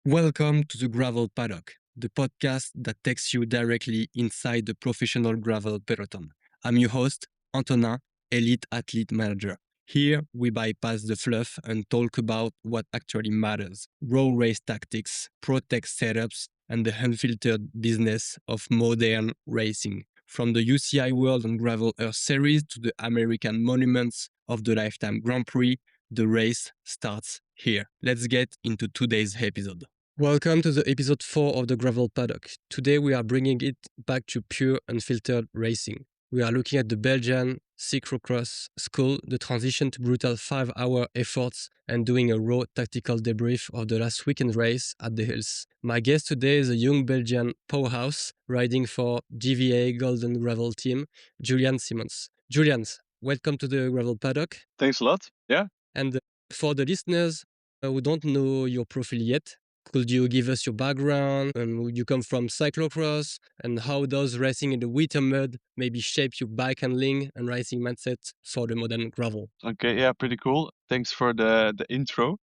Welcome to the Gravel Paddock, the podcast that takes you directly inside the professional gravel peloton. I'm your host, Antonin, Elite Athlete Manager. Here, we bypass the fluff and talk about what actually matters: raw race tactics, pro tech setups, and the unfiltered business of modern racing. From the UCI World and Gravel Earth Series to the American monuments of the Lifetime Grand Prix, the race starts here. Let's get into today's episode. Welcome to the episode 4 of the Gravel Paddock. Today we are bringing it back to pure unfiltered racing. We are looking at the Belgian cyclocross school, the transition to brutal 5-hour efforts, and doing a raw tactical debrief of the last weekend race at the hills. My guest today is a young Belgian powerhouse riding for GVA Gold Gravel Team, Julian Siemons. Julian, welcome to the Gravel Paddock. Thanks a lot. Yeah. And for the listeners who don't know your profile yet, could you give us your background and you come from cyclocross, and how does racing in the winter mud maybe shape your bike handling and racing mindset for the modern gravel? Okay. Yeah. Pretty cool. Thanks for the intro.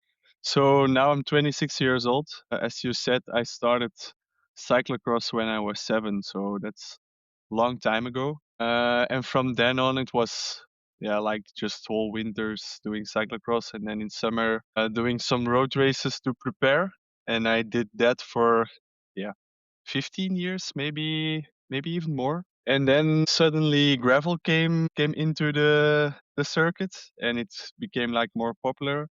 So now I'm 26 years old. As you said, I started cyclocross when I was 7. So that's a long time ago. And from then on, it was like just whole winters doing cyclocross, and then in summer doing some road races to prepare. And I did that for 15 years, maybe even more. And then suddenly gravel came into the circuit, and it became like more popular.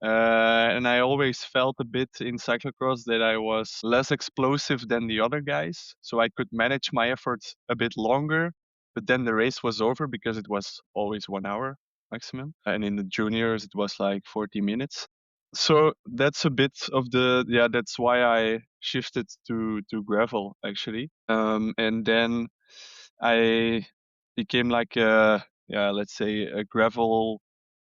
And I always felt a bit in cyclocross that I was less explosive than the other guys, so I could manage my efforts a bit longer. But then the race was over because it was always 1 hour maximum, and in the juniors it was like 40 minutes. So that's a bit of that's why I shifted to gravel actually. And then I became like let's say a gravel,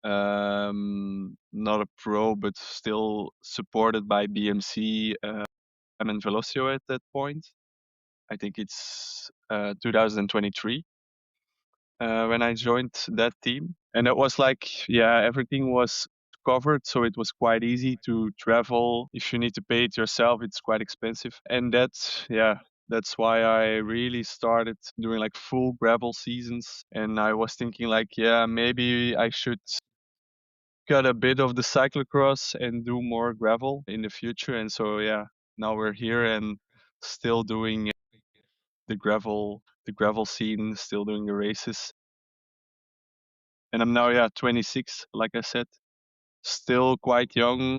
not a pro, but still supported by BMC. I'm in Velocio at that point. I think it's 2023 when I joined that team. And it was like, everything was covered. So it was quite easy to travel. If you need to pay it yourself, it's quite expensive. And that's why I really started doing like full gravel seasons. And I was thinking like, maybe I should cut a bit of the cyclocross and do more gravel in the future. And so, now we're here and still doing the gravel scene, still doing the races. And I'm now 26, like I said, still quite young,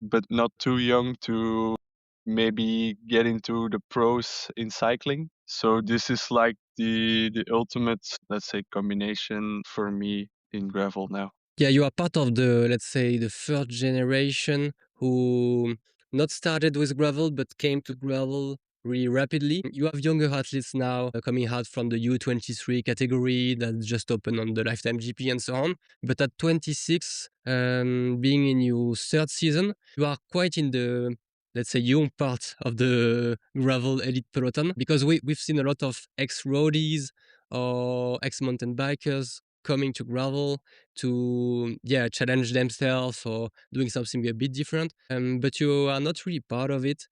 but not too young to maybe get into the pros in cycling. So this is like the ultimate, let's say, combination for me in gravel now. Yeah, you are part of the, let's say, the third generation who not started with gravel but came to gravel really rapidly. You have younger athletes now coming out from the U23 category that just opened on the Lifetime GP and so on. But at 26, being in your third season, you are quite in the, let's say, young part of the gravel elite peloton, because we've seen a lot of ex-roadies or ex-mountain bikers coming to gravel to challenge themselves or doing something a bit different, but you are not really part of it.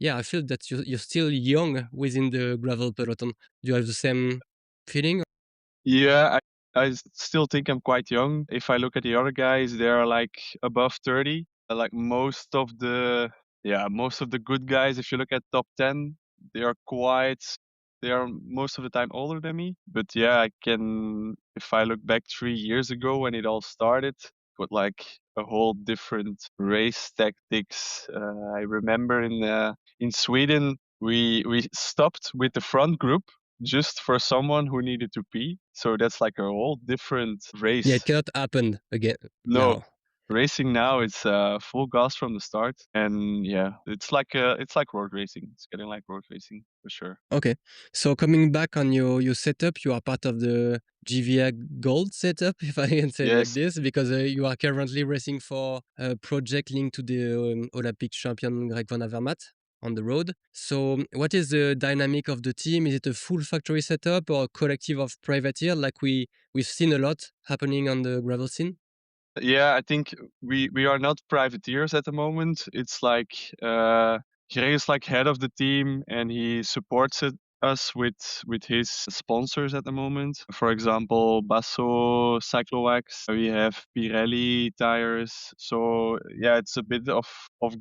I feel that you're still young within the gravel peloton. Do you have the same feeling? Yeah, I still think I'm quite young. If I look at the other guys, they are like above 30. Like most of the good guys, if you look at top 10, they are most of the time older than me. But if I look back 3 years ago when it all started, with like a whole different race tactics. I remember in Sweden, we stopped with the front group just for someone who needed to pee. So that's like a whole different race. Yeah, it cannot happen again. No. Now. Racing now, it's full gas from the start, and it's like road racing. It's getting like road racing for sure. Okay, so coming back on your setup, you are part of the GVA Gold setup, if I can say like Yes. this, because you are currently racing for a project linked to the Olympic champion Greg van Avermaet on the road. So what is the dynamic of the team? Is it a full factory setup or a collective of privateer like we've seen a lot happening on the gravel scene? Yeah, I think we are not privateers at the moment. It's like Greg is like head of the team, and he supports us with his sponsors at the moment. For example, Basso Cyclowax. We have Pirelli tires. So yeah, it's a bit of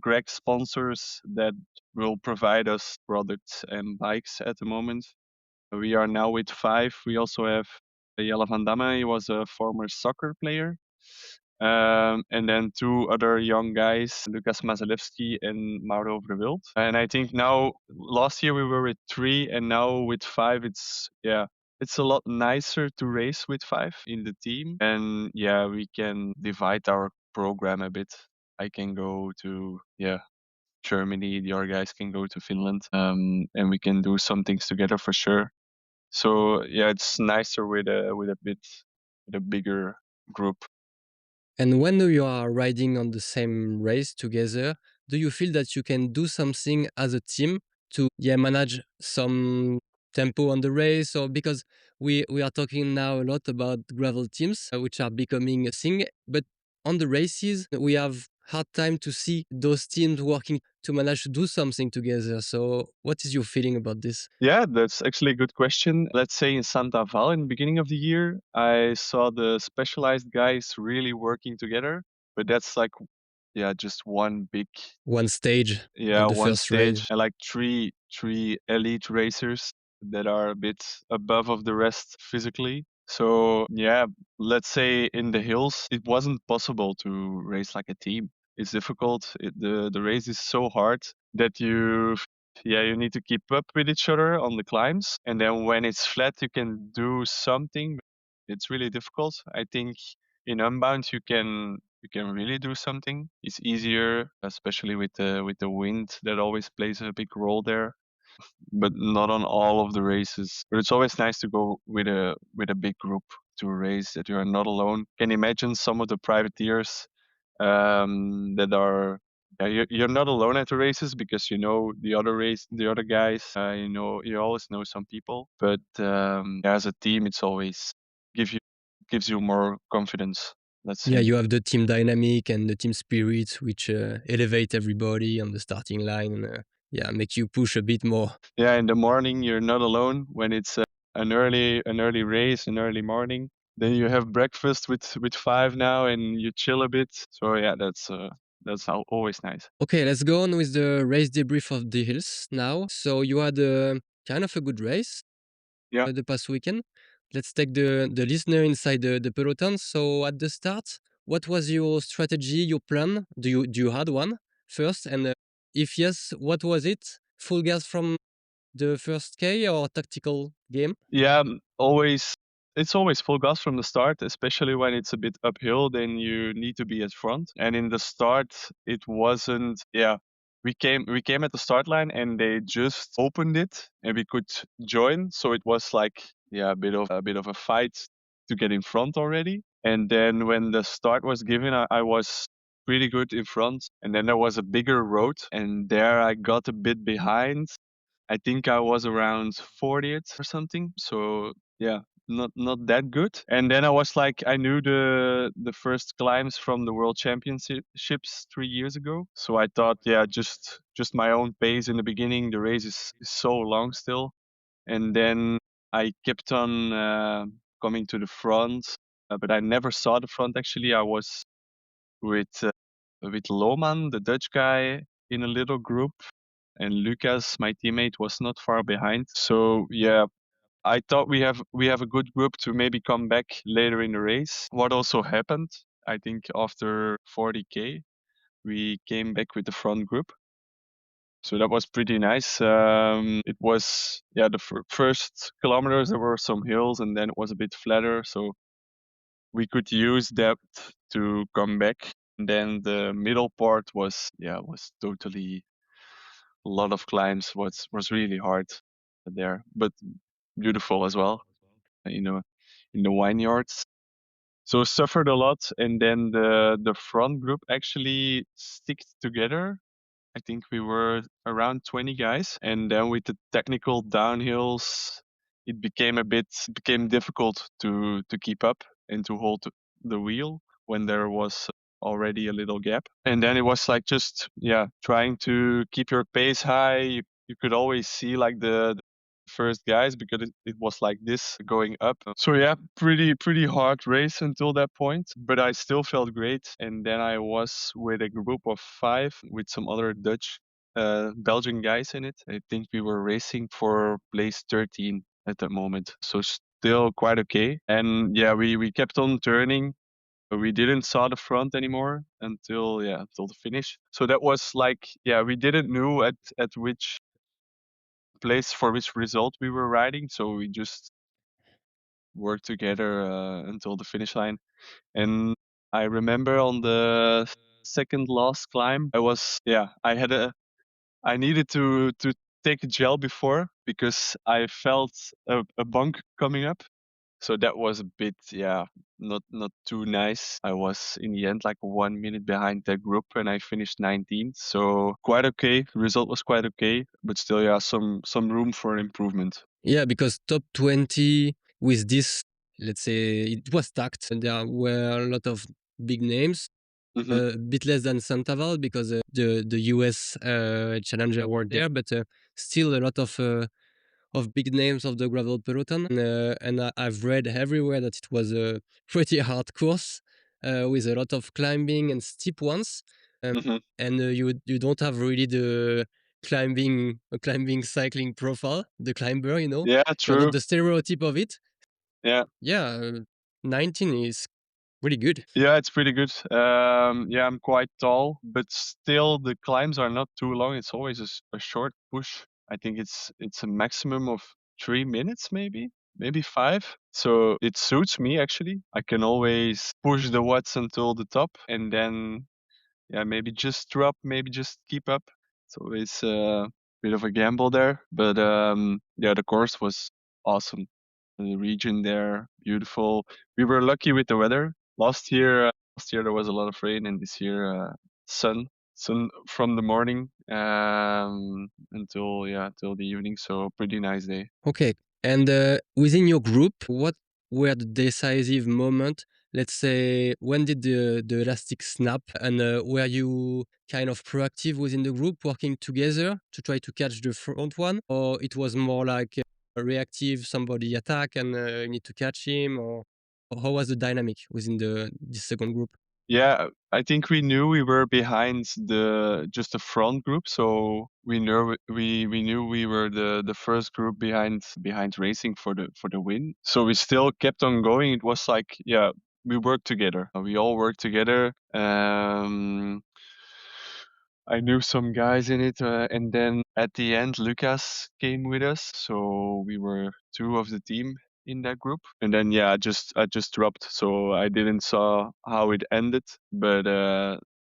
Greg's sponsors that will provide us products and bikes at the moment. We are now with 5. We also have Jelle van Damme. He was a former soccer player. And then 2 other young guys, Lucas Mazalewski and Mauro Verwild. And I think now, last year we were with 3, and now with 5, it's a lot nicer to race with 5 in the team. And yeah, we can divide our program a bit. I can go to Germany. The other guys can go to Finland, and we can do some things together for sure. So yeah, it's nicer with a bigger group. And when you are riding on the same race together, do you feel that you can do something as a team to manage some tempo on the race? Or because we are talking now a lot about gravel teams, which are becoming a thing, but on the races we have hard time to see those teams working to manage to do something together. So what is your feeling about this? Yeah, that's actually a good question. Let's say in Santa Val in the beginning of the year, I saw the specialized guys really working together, but that's like just one big One stage of the one first race. stage and like three elite racers that are a bit above of the rest physically. So yeah, let's say in the hills it wasn't possible to race like a team. It's difficult. The race is so hard that you need to keep up with each other on the climbs, and then when it's flat you can do something. It's really difficult. I think in unbound you can really do something. It's easier, especially with the wind that always plays a big role there, but not on all of the races. But it's always nice to go with a big group to a race that you are not alone. Can imagine some of the privateers that are. Yeah, you're not alone at the races because you know the other guys. You always know some people, but as a team, it's always give you gives you more confidence. Let's Yeah, say. you have the team dynamic and the team spirit, which elevate everybody on the starting line and make you push a bit more. Yeah, in the morning you're not alone when it's an early race, an early morning. Then you have breakfast with 5 now, and you chill a bit. So yeah, that's always nice. Okay, let's go on with the race debrief of the hills now. So you had kind of a good race Yeah. the past weekend. Let's take the listener inside the peloton. So at the start, what was your strategy, your plan? Do you had one first? And if yes, what was it? Full gas from the first K or tactical game? Yeah, always. It's always full gas from the start, especially when it's a bit uphill. Then you need to be at front. And in the start, it wasn't. Yeah, we came at the start line, and they just opened it, and we could join. So it was like a bit of a fight to get in front already. And then when the start was given, I was pretty good in front. And then there was a bigger road, and there I got a bit behind. I think I was around 40th or something. So yeah, not that good. And then I was like, I knew the first climbs from the World Championships 3 years ago. So I thought, yeah, just my own pace in the beginning. The race is so long still, and then I kept on coming to the front, but I never saw the front actually. I was with Lohman, the Dutch guy, in a little group, and Lucas, my teammate, was not far behind. So yeah, I thought we have a good group to maybe come back later in the race. What also happened, I think after 40k, we came back with the front group. So that was pretty nice. It was the first kilometers there were some hills, and then it was a bit flatter, so we could use that to come back. And then the middle part was totally a lot of climbs. Was really hard there, but beautiful as well. You know, in the vineyards. So suffered a lot, and then the front group actually sticked together. I think we were around 20 guys, and then with the technical downhills, it became difficult to keep up and to hold the wheel when there was already a little gap. And then it was like just trying to keep your pace high. You could always see like the first guys because it was like this going up. So yeah, pretty hard race until that point, but I still felt great. And then I was with a group of 5 with some other Dutch Belgian guys in it. I think we were racing for place 13 at that moment. So still quite okay. And yeah, we kept on turning. But we didn't saw the front anymore until the finish. So that was like we didn't know at which place for which result we were riding. So we just worked together until the finish line. And I remember on the second last climb, I needed to take a gel before because I felt a bunk coming up. So that was a bit, not too nice. I was in the end like 1 minute behind that group and I finished 19th. So quite okay. The result was quite okay, but still, some room for improvement. Yeah, because top 20 with this, let's say, it was stacked. And there were a lot of big names. A bit less than Santaval because the US challenger were there, but still a lot of big names of the gravel peloton. And I've read everywhere that it was a pretty hard course with a lot of climbing and steep ones. And you don't have really the climbing cycling profile, the climber, you know. Yeah, You're true. not the stereotype of it. Yeah. Yeah, 19 is really good. Yeah, it's pretty good. I'm quite tall, but still the climbs are not too long. It's always a short push. I think it's a maximum of 3 minutes, maybe 5. So it suits me actually. I can always push the watts until the top, and then maybe just drop, maybe just keep up. So it's a bit of a gamble there, but the course was awesome. The region there, beautiful. We were lucky with the weather. Last year there was a lot of rain, and this year sun from the morning until the evening. So pretty nice day. Okay. And within your group, what were the decisive moment? Let's say, when did the elastic snap? And were you kind of proactive within the group, working together to try to catch the front one? Or it was more like reactive, somebody attack and you need to catch him? Or how was the dynamic within the second group? Yeah, I think we knew we were behind the front group, so we knew we were the first group behind racing for the win. So we still kept on going. It was like we worked together. We all worked together. I knew some guys in it, and then at the end, Lucas came with us, so we were 2 of the team in that group. And then I just dropped, so I didn't saw how it ended, but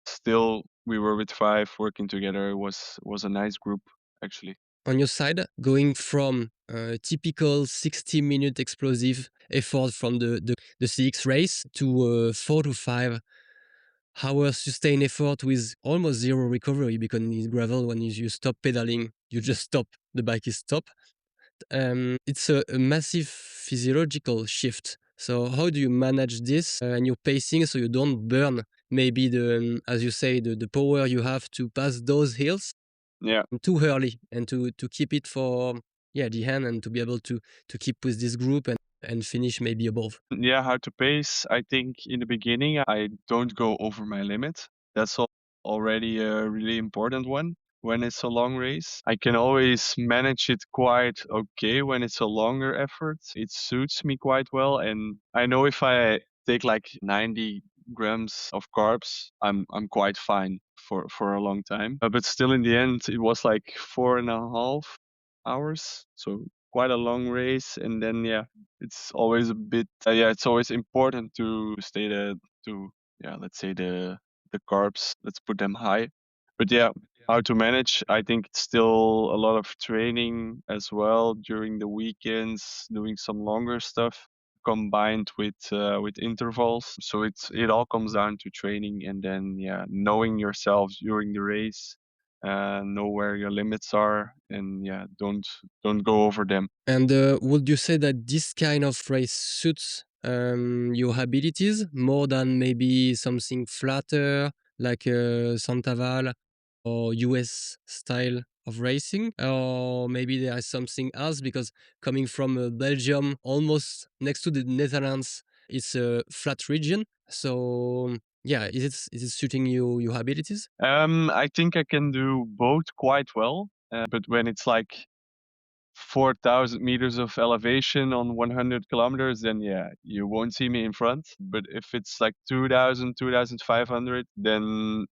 still we were with 5 working together. It was a nice group actually. On your side, going from typical 60-minute explosive effort from the CX race to 4 to 5 hours sustained effort with almost zero recovery, because in gravel, when you stop pedaling, you just stop, the bike is stopped. It's a massive physiological shift. So how do you manage this and your pacing so you don't burn maybe as you say, the power you have to pass those hills Yeah. too early, and to keep it for the end, and to be able to keep with this group and finish maybe above? Yeah, how to pace. I think in the beginning, I don't go over my limit. That's already a really important one. When it's a long race, I can always manage it quite okay when it's a longer effort. It suits me quite well. And I know if I take like 90 grams of carbs, I'm quite fine for a long time. But still, in the end, it was like 4.5 hours. So quite a long race. And then, it's always a bit it's always important to stay let's say the carbs, let's put them high. But how to manage, I think it's still a lot of training as well during the weekends, doing some longer stuff combined with intervals. So it all comes down to training, and then knowing yourself during the race, know where your limits are, and don't go over them. And would you say that this kind of race suits your abilities more than maybe something flatter like Santaval or US style of racing, or maybe there is something else because coming from Belgium, almost next to the Netherlands, it's a flat region. So yeah, is it suiting you your abilities? I think I can do both quite well, but when it's like 4,000 meters of elevation on 100 kilometers, then yeah, you won't see me in front. But if it's like 2,000, 2,500, then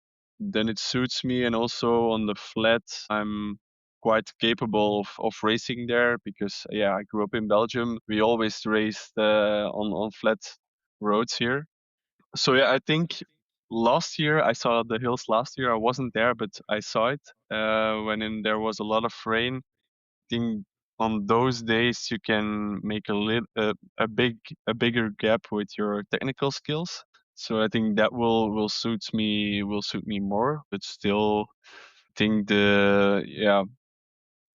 it suits me. And also on the flat, I'm quite capable of racing there because yeah, I grew up in Belgium. We always raced on flat roads here. So yeah, I think last year I saw the hills. Last year I wasn't there, but I saw it there was a lot of rain. Think on those days you can make a bigger gap with your technical skills. So I think that will suit me more. But still, think the yeah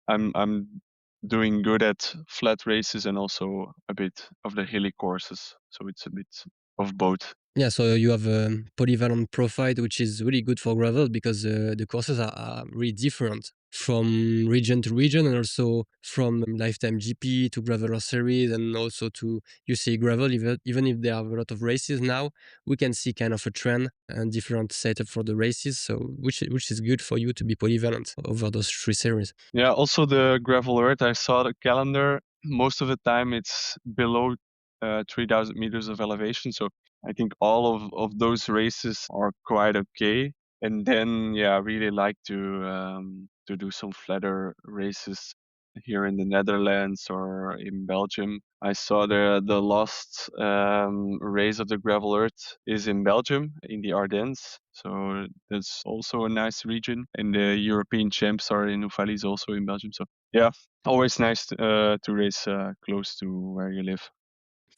I'm doing good at flat races and also a bit of the hilly courses. So it's a bit of both. Yeah, so you have a polyvalent profile, which is really good for gravel because the courses are really different from region to region and also from lifetime GP to graveler series and also to UCI gravel. Even if there are a lot of races now, we can see kind of a trend and different setup for the races. So which is good for you to be polyvalent over those three series. Yeah, also the gravel earth, I saw the calendar. Most of the time it's below 3,000 meters of elevation. So I think all of those races are quite okay. And then, yeah, I really like to do some flatter races here in the Netherlands or in Belgium. I saw the last race of the Gravel Earth is in Belgium, in the Ardennes. So that's also a nice region. And the European champs are in Valais, also in Belgium. So yeah, always nice to race close to where you live.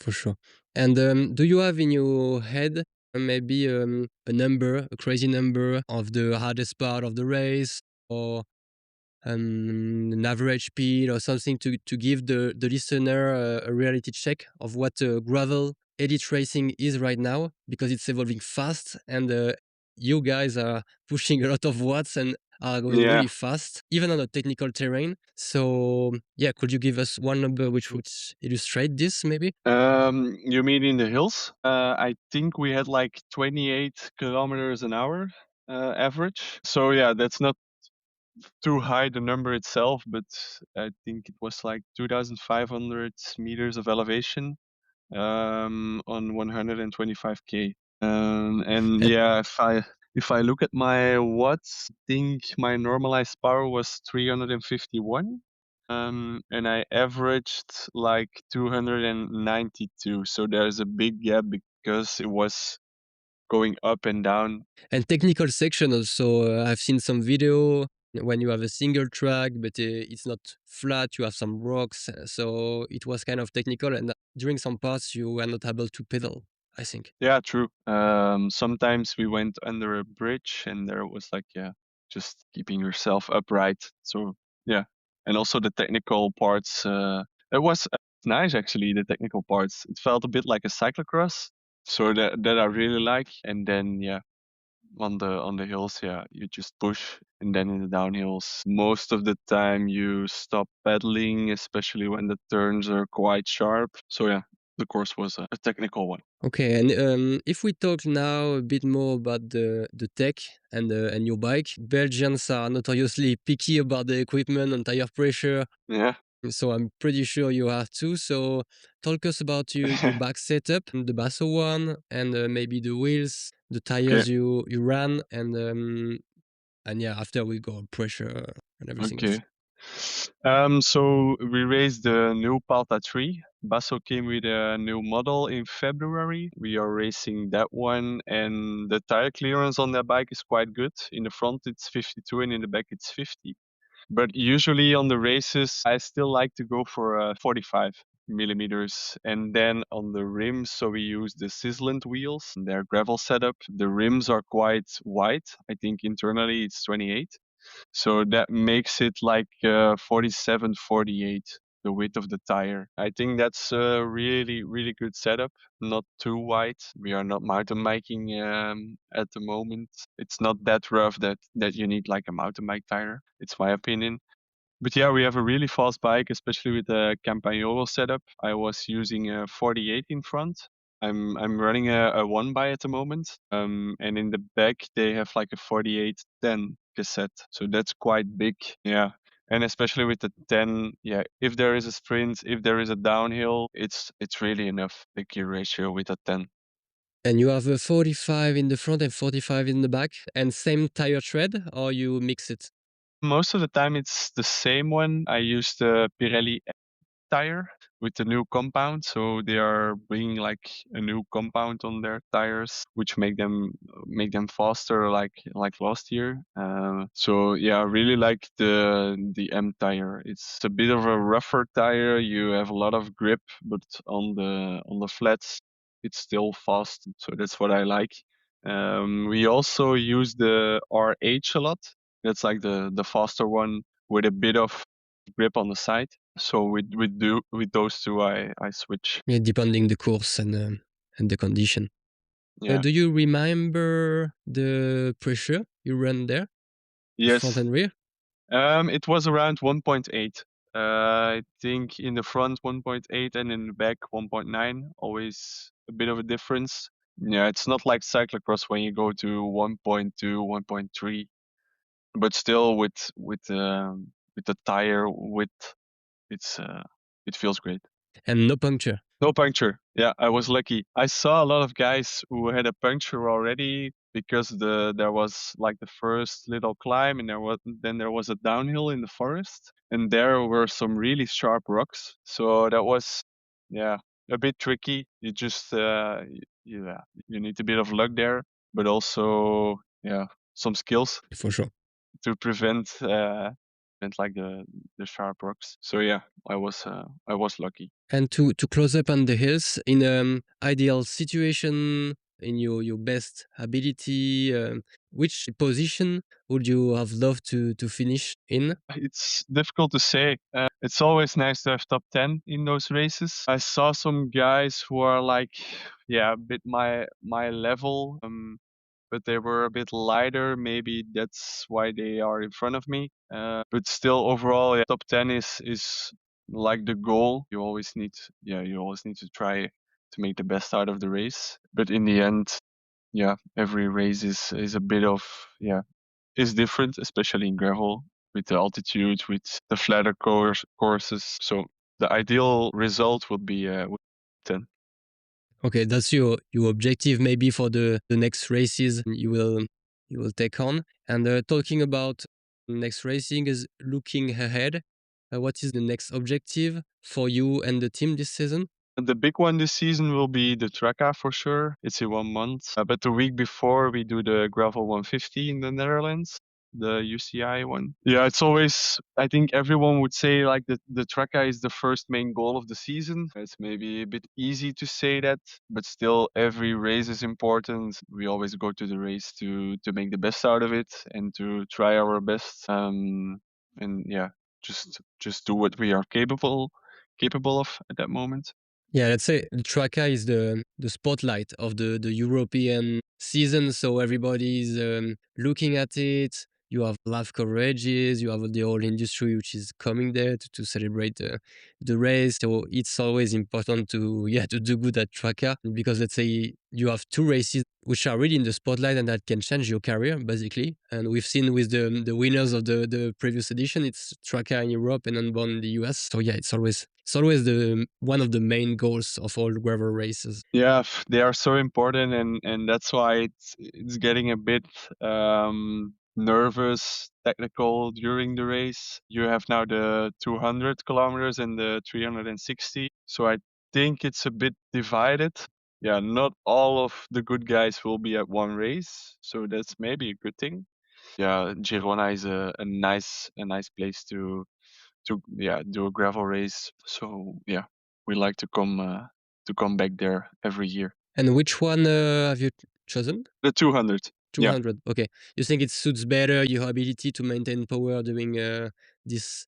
For sure. And do you have in your head maybe a number, a crazy number of the hardest part of the race, or an average speed, or something to give the listener a reality check of what gravel elite racing is right now, because it's evolving fast and you guys are pushing a lot of watts and are going Yeah. really fast, even on a technical terrain. So yeah, could you give us one number which would illustrate this maybe? You mean in the hills? I think we had like 28 kilometers an hour average. So yeah, that's not too high, the number itself, but I think it was like 2,500 meters of elevation on 125k. And And yeah, if I look at my watts, I think my normalized power was 351. And I averaged like 292. So there's a big gap because it was going up and down. and technical section also. I've seen some video when you have a single track, but it's not flat. You have some rocks, so it was kind of technical. And during some parts, you were not able to pedal, I think. Yeah, true. Sometimes we went under a bridge and there was like, yeah, just keeping yourself upright. So yeah. And also the technical parts, it was nice actually, the technical parts. It felt a bit like a cyclocross. So that I really like. And then yeah, on the hills, yeah, you just push. And then in the downhills, most of the time you stop pedaling, especially when the turns are quite sharp. So yeah, the course was a technical one. Okay, and if we talk now a bit more about the tech and your bike, Belgians are notoriously picky about the equipment and tire pressure. Yeah. So I'm pretty sure you are too. So talk us about your back setup, the Basso one, and maybe the wheels, the Okay. tires you ran, and yeah, after we go on pressure and everything else. Okay. So we raised the new Palta 3. Basso came with a new model in February. We are racing that one, and the tire clearance on that bike is quite good. In the front, it's 52, and in the back, it's 50. But usually on the races, I still like to go for 45 millimeters. And then on the rims, so we use the Sizzlant wheels. They're gravel setup. The rims are quite wide. I think internally it's 28. So that makes it like 47, 48. the width of the tire. I think that's a really, really good setup. Not too wide. We are not mountain biking at the moment. It's not that rough that you need like a mountain bike tire. It's my opinion. But yeah, we have a really fast bike, especially with the Campagnolo setup. I was using a 48 in front. I'm running a one by at the moment. And in the back they have like a 4810 cassette. So that's quite big. Yeah. And especially with the 10, yeah, if there is a sprint, if there is a downhill, it's really enough, the gear ratio with a 10. And you have a 45 in the front and 45 in the back, and same tire tread, or you mix it? Most of the time it's the same one. I use the Pirelli tire with the new compound. So they are bringing like a new compound on their tires, which make them faster, like last year. So yeah, I really like the M tire. It's a bit of a rougher tire. You have a lot of grip, but on the flats, it's still fast. So that's what I like. We also use the RH a lot. That's like the faster one with a bit of grip on the side. So with those two, I switch. Yeah, depending the course and the condition. Yeah. Do you remember the pressure you ran there, front Yes. and rear? It was around 1.8. I think in the front 1.8 and in the back 1.9. Always a bit of a difference. Yeah, it's not like cyclocross when you go to 1.2, 1.3, but still with the tire width, it feels great. And no puncture. No puncture. Yeah, I was lucky. I saw a lot of guys who had a puncture already because there was like the first little climb and there was a downhill in the forest and there were some really sharp rocks. So that was, yeah, a bit tricky. You just yeah, you need a bit of luck there, but also, yeah, some skills For sure. to prevent like the sharp rocks. So yeah, I was lucky. And to close up on the hills, in ideal situation, in your best ability, which position would you have loved to finish in? It's difficult to say. It's always nice to have top 10 in those races. I saw some guys who are like, yeah, a bit my level, but they were a bit lighter. Maybe that's why they are in front of me. But still, overall, yeah, top 10 is like the goal. You always need to try to make the best out of the race. But in the end, yeah, every race is a bit of, yeah, is different, especially in gravel with the altitude, with the flatter courses. So the ideal result would be 10. Okay, that's your objective maybe for the next races you will take on. And talking about next racing is looking ahead. What is the next objective for you and the team this season? The big one this season will be the Traka for sure. It's in 1 month. But the week before, we do the Gravel 150 in the Netherlands, the UCI one. Yeah, it's always, I think everyone would say like the Traka is the first main goal of the season. It's maybe a bit easy to say that, but still every race is important. We always go to the race to make the best out of it and to try our best. And yeah, just do what we are capable of at that moment. Yeah, let's say the Traka is the spotlight of the European season, so everybody's looking at it. You have live coverages, you have the whole industry which is coming there to celebrate the race. So it's always important to do good at Traka because let's say you have two races which are really in the spotlight and that can change your career basically. And we've seen with the winners of the previous edition, it's Traka in Europe and Unbound in the US. So yeah, it's always the one of the main goals of all gravel races. Yeah, they are so important, and that's why it's getting a bit nervous, technical during the race. You have now the 200 kilometers and the 360, so I think it's a bit divided. Yeah, not all of the good guys will be at one race, so that's maybe a good thing. Yeah, Girona is a nice place to yeah, do a gravel race. So yeah, we like to come back there every year. And which one have you chosen? The 200. Yeah. 200. Okay. You think it suits better your ability to maintain power during this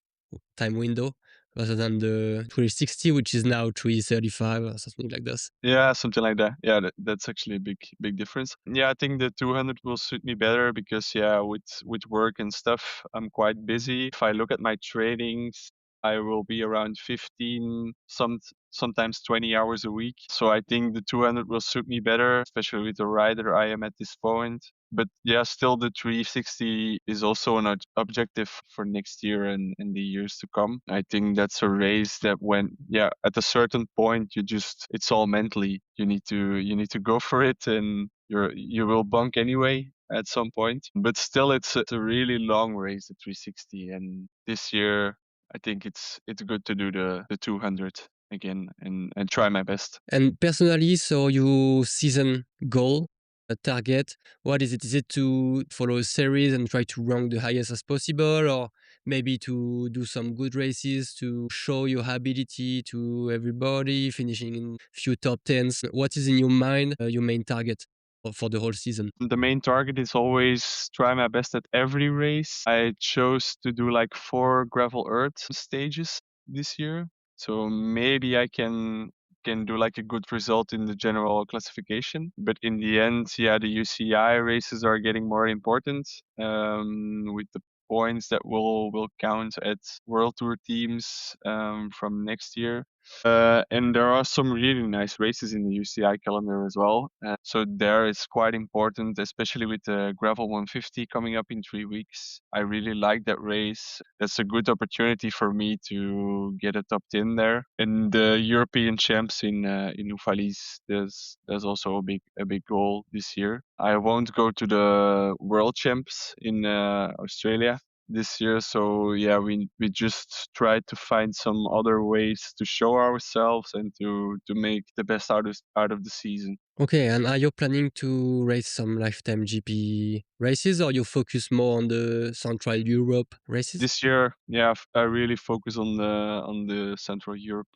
time window? rather than the 360, which is now 335 or something like this. Yeah, something like that. Yeah, that's actually a big difference. Yeah, I think the 200 will suit me better because yeah, with work and stuff, I'm quite busy. If I look at my trainings, I will be around 15, sometimes 20 hours a week. So I think the 200 will suit me better, especially with the rider I am at this point. But yeah, still the 360 is also an objective for next year and the years to come. I think that's a race that when, yeah, at a certain point, it's all mentally. You need to go for it and you will bunk anyway at some point. But still, it's a really long race, the 360. And this year, I think it's good to do the 200 again and try my best. And personally, so your season goal, a target, what is it? Is it to follow a series and try to rank the highest as possible, or maybe to do some good races to show your ability to everybody, finishing in few top tens? What is in your mind your main target for the whole season? The main target is always try my best at every race. I chose to do like 4 gravel earth stages this year. So maybe I can do like a good result in the general classification. But in the end, yeah, the UCI races are getting more important with the points that will count at World Tour teams from next year. And there are some really nice races in the UCI calendar as well. So there it's quite important, especially with the Gravel 150 coming up in 3 weeks. I really like that race. That's a good opportunity for me to get a top 10 there. And the European champs in Ufalis, there's also a big goal this year. I won't go to the world champs in Australia this year. So yeah, we just tried to find some other ways to show ourselves and to make the best out of the season. Okay, and are you planning to race some lifetime GP races, or you focus more on the Central Europe races? This year, yeah, I really focus on the Central Europe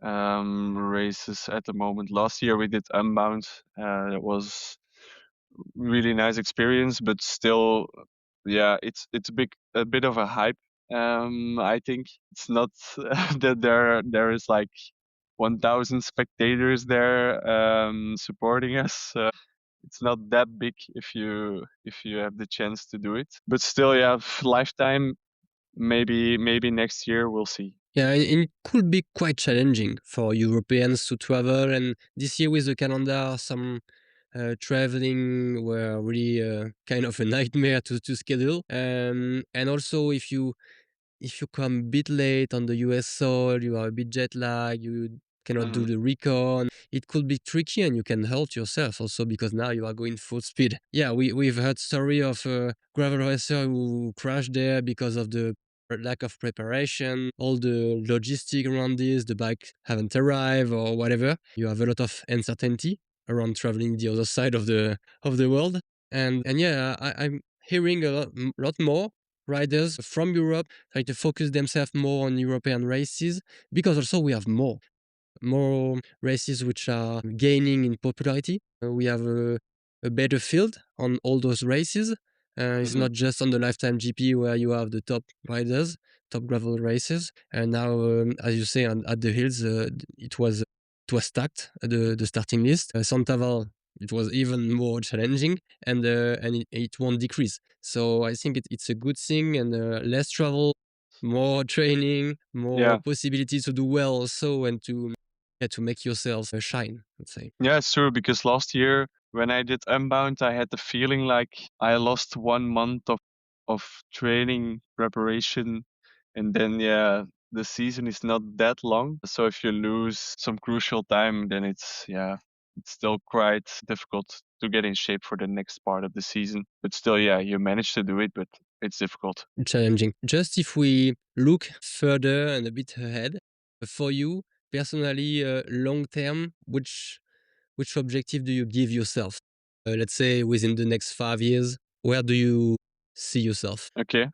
races at the moment. Last year we did Unbound. That was really nice experience, but still, yeah, it's a bit of a hype. I think it's not that there is like 1,000 spectators there supporting us. It's not that big if you have the chance to do it. But still, yeah, lifetime. Maybe next year we'll see. Yeah, and it could be quite challenging for Europeans to travel. And this year with the calendar, some traveling were really kind of a nightmare to schedule. And also, if you come a bit late on the US soil, you are a bit jet lagged, you cannot do Mhm. the recon. It could be tricky and you can hurt yourself also because now you are going full speed. Yeah, we've heard story of a gravel racer who crashed there because of the lack of preparation, all the logistic around this, the bike haven't arrived or whatever. You have a lot of uncertainty around traveling the other side of the world. And yeah, I'm hearing a lot more riders from Europe try to focus themselves more on European races because also we have more races which are gaining in popularity. We have a better field on all those races. It's Mhm. not just on the Lifetime GP where you have the top riders, top gravel races. And now, as you say, at the hills, it was stacked the starting list. Santaval, it was even more challenging, and it won't decrease. So I think it's a good thing, and less travel, more training, more Yeah. possibilities to do well also, and to make yourself shine, let's say. Yeah, it's true because last year when I did Unbound, I had the feeling like I lost 1 month of training preparation, and then yeah, the season is not that long. So if you lose some crucial time, then it's still quite difficult to get in shape for the next part of the season. But still, yeah, you manage to do it, but it's difficult. Challenging. Just if we look further and a bit ahead, for you personally, long term, which objective do you give yourself? Let's say within the next 5 years, where do you see yourself? Okay.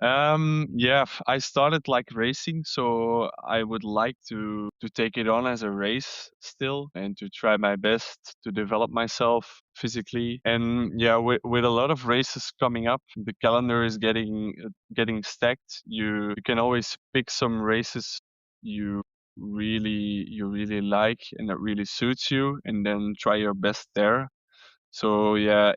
Yeah, I started like racing, so I would like to take it on as a race still and to try my best to develop myself physically. And yeah, with a lot of races coming up, the calendar is getting stacked. You can always pick some races you really like and that really suits you, and then try your best there. So yeah,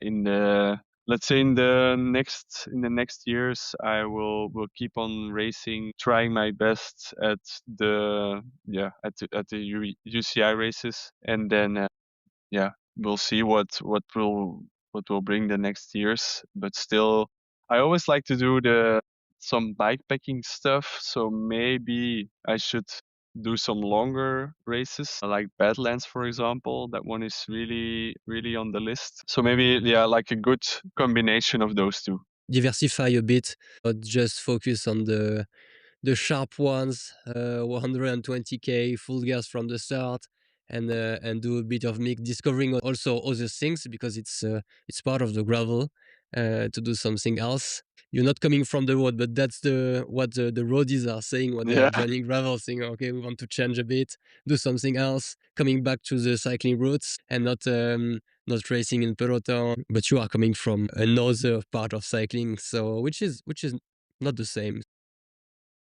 let's say in the next years, I will keep on racing, trying my best at the UCI races, and then yeah, we'll see what will bring the next years. But still, I always like to do the some bikepacking stuff. So maybe I should do some longer races, like Badlands, for example. That one is really on the list. So maybe yeah, like a good combination of those two. Diversify a bit, not just focus on the sharp ones, 120k full gas from the start, and do a bit of mix, discovering also other things, because it's part of the gravel, to do something else. You're not coming from the road, but that's what the roadies are saying when they are Yeah, joining gravel, saying, okay, we want to change a bit, do something else, coming back to the cycling routes, and not racing in peloton. But you are coming from another part of cycling, so which is not the same.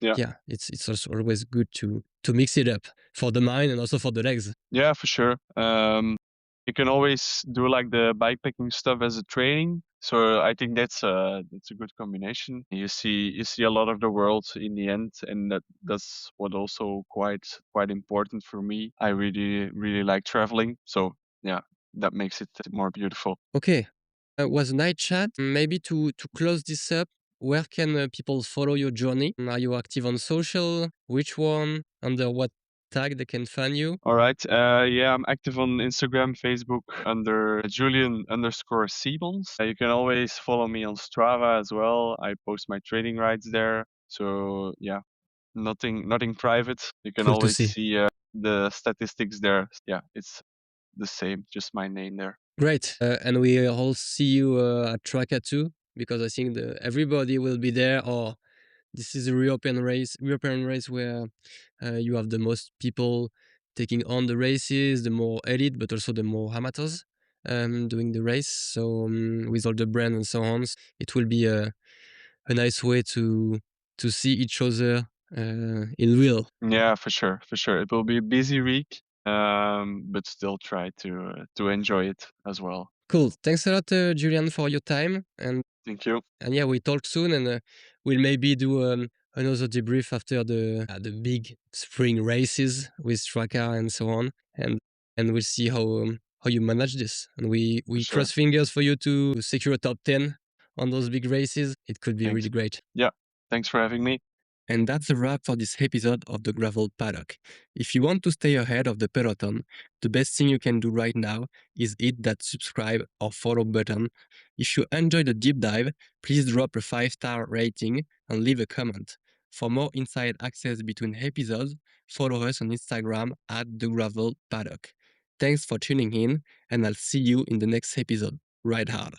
yeah. Yeah, it's also always good to mix it up for the mind and also for the legs. Yeah, for sure. You can always do like the bikepacking stuff as a training. So I think that's a good combination. You see a lot of the world in the end, and that's what also quite important for me. I really like traveling. So yeah, that makes it more beautiful. Okay, was a nice chat. Maybe to close this up, where can people follow your journey? Are you active on social? Which one? Under what tag they can find you? All right. Yeah, I'm active on Instagram, Facebook under Julian_Siemons. You can always follow me on Strava as well. I post my training rides there. So yeah, nothing private. You can Cool to always see. see the statistics there. Yeah, it's the same, just my name there. Great. And we all see you at Traka too, because I think everybody will be there. Or this is a European race where you have the most people taking on the races, the more elite, but also the more amateurs doing the race. So with all the brands and so on, it will be a nice way to see each other in real. Yeah, for sure, for sure. It will be a busy week, but still try to enjoy it as well. Cool. Thanks a lot, Julian, for your time. Thank you. And yeah, we talk soon, and we'll maybe do another debrief after the big spring races with Straka and so on, and we'll see how you manage this. And For we sure. cross fingers for you to secure a top 10 on those big races. It could be Thanks. really great. Yeah. Thanks for having me. And that's a wrap for this episode of the Gravel Paddock. If you want to stay ahead of the peloton, the best thing you can do right now is hit that subscribe or follow button. If you enjoyed the deep dive, please drop a 5-star rating and leave a comment. For more inside access between episodes, follow us on Instagram at the Gravel Paddock. Thanks for tuning in, and I'll see you in the next episode. Ride hard.